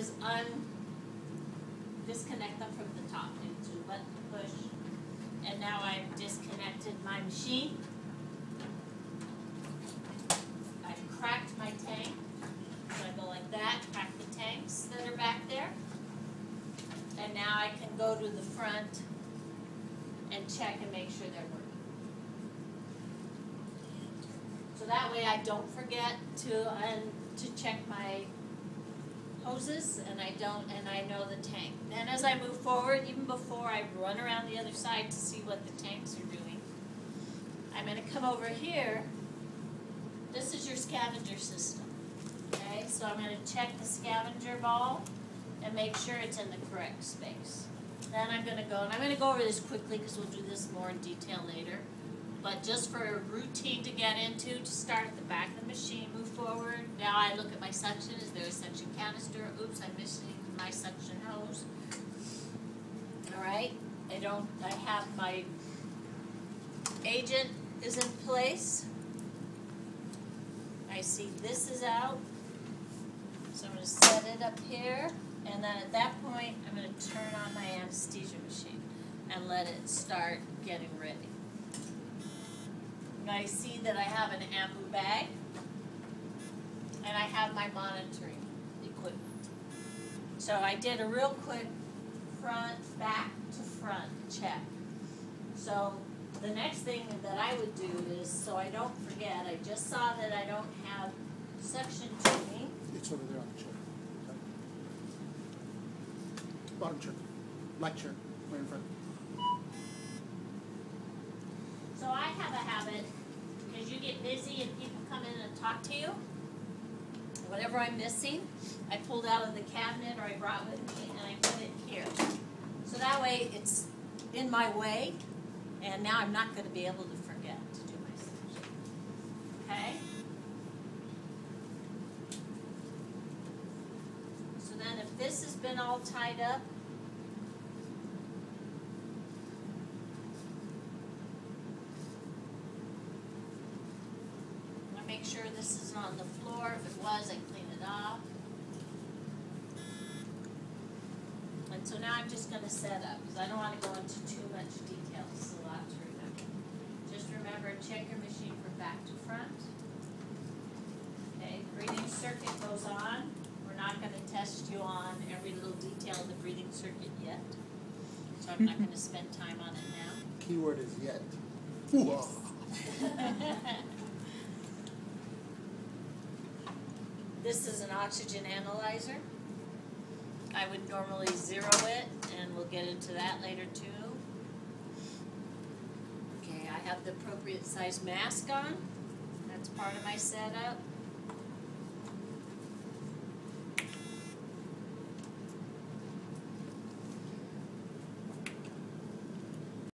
is disconnect them from the top into button push. And now I've disconnected my machine. I've cracked my tank. So I go like that, crack the tanks that are back there. And now I can go to the front and check and make sure they're working. So that way I don't forget to check my hoses, and I know the tank. Then as I move forward, even before I run around the other side to see what the tanks are doing, I'm going to come over here. This is your scavenger system. Okay, so I'm going to check the scavenger ball and make sure it's in the correct space. Then I'm going to go, and I'm going to go over this quickly because we'll do this more in detail later. But just for a routine to get into, to start at the back of the machine, move forward. Now I look at my suction. Is there a suction canister? Oops, I'm missing my suction hose. All right. I have my agent is in place. I see this is out. So I'm going to set it up here. And then at that point, I'm going to turn on my anesthesia machine and let it start getting ready. I see that I have an ambu bag, and I have my monitoring equipment. So I did a real quick back to front check. So the next thing that I would do is, so I don't forget, I just saw that I don't have suction tubing. It's over there on the chair. Okay. Bottom chair. Black chair. Right in front. So I have a habit, because you get busy and people come in and talk to you, whatever I'm missing, I pulled out of the cabinet or I brought with me and I put it here. So that way it's in my way, and now I'm not going to be able to forget to do my suction. Okay? So then if this has been all tied up, make sure this isn't on the floor. If it was, I clean it off. And so now I'm just going to set up, because I don't want to go into too much detail. This is a lot to remember. Just remember, check your machine from back to front. Okay, breathing circuit goes on. We're not going to test you on every little detail of the breathing circuit yet. So I'm not going to spend time on it now. Keyword is yet. Yes. This is an oxygen analyzer. I would normally zero it, and we'll get into that later too. Okay, I have the appropriate size mask on. That's part of my setup.